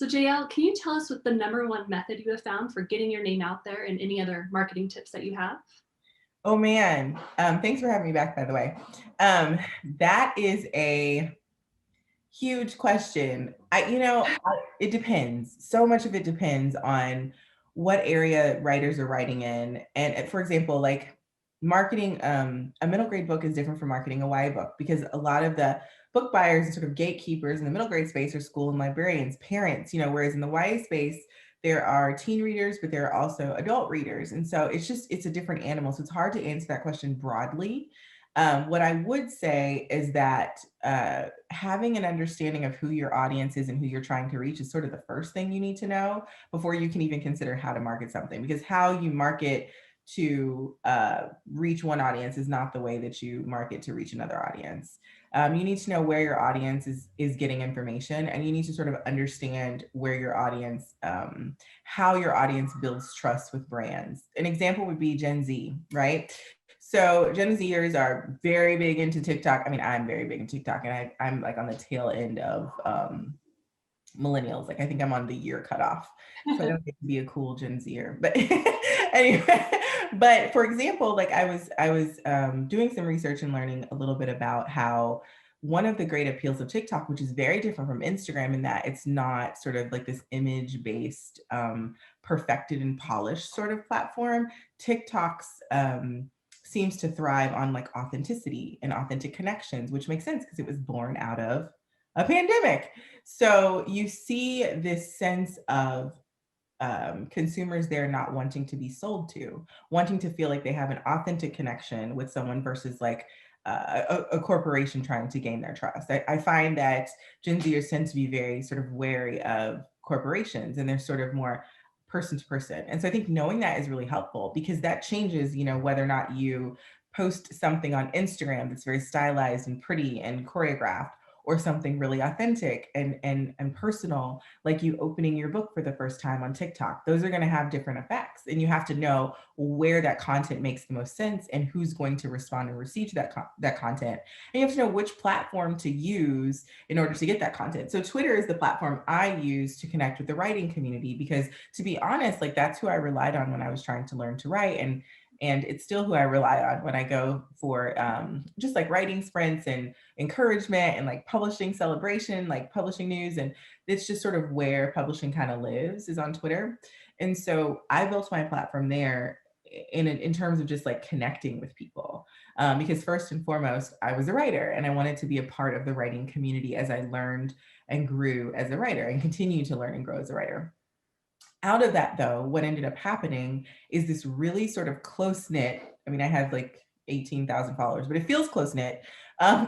So JL, can you tell us what the number one method you have found for getting your name out there and any other marketing tips that you have? Oh man, thanks for having me back, by the way. That is a huge question. It depends. So much of it depends on what area writers are writing in. And for example, like marketing a middle grade book is different from marketing a YA book because a lot of the book buyers and sort of gatekeepers in the middle grade space are school and librarians, parents, whereas in the YA space, there are teen readers, but there are also adult readers. And so it's a different animal. So it's hard to answer that question broadly. What I would say is that having an understanding of who your audience is and who you're trying to reach is sort of the first thing you need to know before you can even consider how to market something. Because how you market to reach one audience is not the way that you market to reach another audience. You need to know where your audience is getting information, and you need to sort of understand where your audience, how your audience builds trust with brands. An example would be Gen Z, right? So Gen Zers are very big into TikTok. I mean, I'm very big into TikTok, and I'm like on the tail end of millennials. Like I think I'm on the year cutoff, so I don't get to be a cool Gen Zer. But anyway, but for example, like I was doing some research and learning a little bit about how one of the great appeals of TikTok, which is very different from Instagram in that it's not sort of like this image based, perfected and polished sort of platform. TikTok's seems to thrive on like authenticity and authentic connections, which makes sense because it was born out of a pandemic. So you see this sense of consumers there not wanting to be sold to, wanting to feel like they have an authentic connection with someone versus like a corporation trying to gain their trust. I find that Gen Zers tend to be very sort of wary of corporations and they're sort of more person to person. And so I think knowing that is really helpful because that changes, whether or not you post something on Instagram that's very stylized and pretty and choreographed or something really authentic and personal, like you opening your book for the first time on TikTok. Those are going to have different effects. And you have to know where that content makes the most sense and who's going to respond and receive to that content. And you have to know which platform to use in order to get that content. So Twitter is the platform I use to connect with the writing community because to be honest, like that's who I relied on when I was trying to learn to write. And it's still who I rely on when I go for just like writing sprints and encouragement and like publishing celebration, like publishing news. And it's just sort of where publishing kind of lives is on Twitter. And so I built my platform there in terms of just like connecting with people. Because first and foremost, I was a writer and I wanted to be a part of the writing community as I learned and grew as a writer and continue to learn and grow as a writer. Out of that, though, what ended up happening is this really sort of close knit. I mean, I had like 18,000 followers, but it feels close knit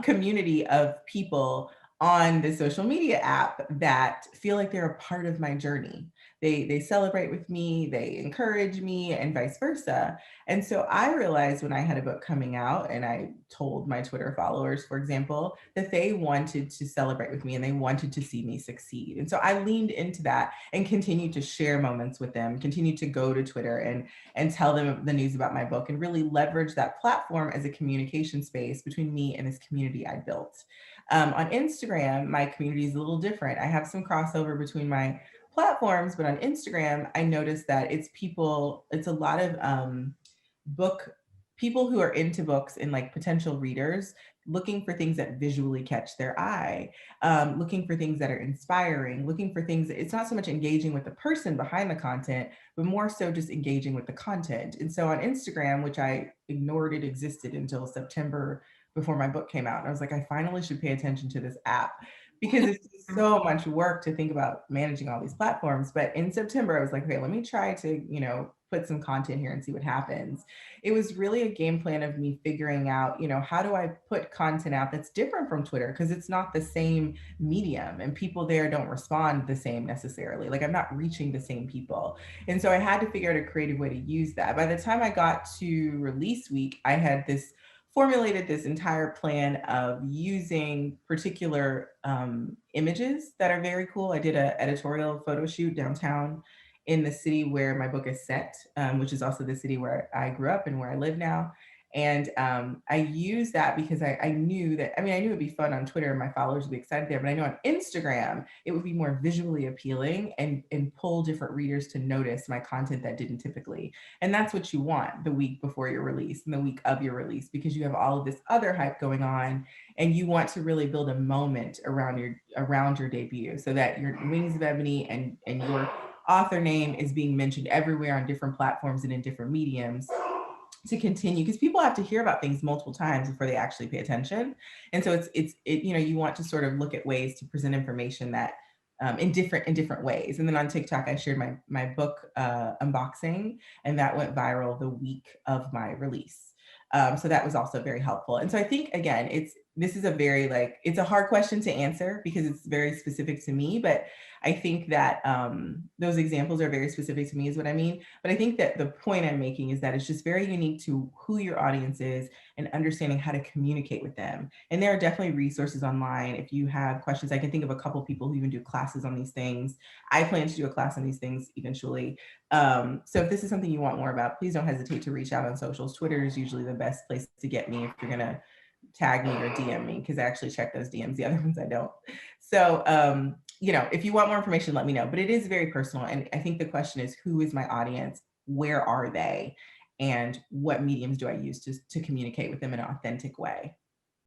community of people on the social media app that feel like they're a part of my journey. They celebrate with me, they encourage me, and vice versa. And so I realized when I had a book coming out, and I told my Twitter followers, for example, that they wanted to celebrate with me and they wanted to see me succeed. And so I leaned into that and continue to share moments with them, continue to go to Twitter and tell them the news about my book and really leverage that platform as a communication space between me and this community I built. On Instagram, my community is a little different. I have some crossover between my platforms, but on Instagram, I noticed that it's a lot of book people who are into books and like potential readers looking for things that visually catch their eye, looking for things that are inspiring, looking for things. It's not so much engaging with the person behind the content, but more so just engaging with the content. And so on Instagram, which I ignored it existed until September before my book came out, and I was like, I finally should pay attention to this app because it's so much work to think about managing all these platforms. But in September, I was like, okay, let me try to, put some content here and see what happens. It was really a game plan of me figuring out, how do I put content out that's different from Twitter? Because it's not the same medium and people there don't respond the same necessarily. Like I'm not reaching the same people. And so I had to figure out a creative way to use that. By the time I got to release week, I had formulated this entire plan of using particular images that are very cool. I did an editorial photo shoot downtown in the city where my book is set, which is also the city where I grew up and where I live now. And I use that because I knew that, I mean, I knew it'd be fun on Twitter and my followers would be excited there, but I know on Instagram, it would be more visually appealing and pull different readers to notice my content that didn't typically. And that's what you want the week before your release and the week of your release, because you have all of this other hype going on and you want to really build a moment around your debut so that your Wings of Ebony and your author name is being mentioned everywhere on different platforms and in different mediums to continue, because people have to hear about things multiple times before they actually pay attention. And so you want to sort of look at ways to present information that in different ways. And then on TikTok, I shared my book unboxing, and that went viral the week of my release. So that was also very helpful. And so I think, again, this is a very, like, it's a hard question to answer because it's very specific to me, but I think that those examples are very specific to me is what I mean. But I think that the point I'm making is that it's just very unique to who your audience is and understanding how to communicate with them. And there are definitely resources online. If you have questions, I can think of a couple people who even do classes on these things. I plan to do a class on these things eventually. So if this is something you want more about, please don't hesitate to reach out on socials. Twitter is usually the best place to get me if you're gonna tag me or DM me, because I actually check those DMs. The other ones I don't. So if you want more information, let me know. But it is very personal. And I think the question is, who is my audience? Where are they? And what mediums do I use to communicate with them in an authentic way?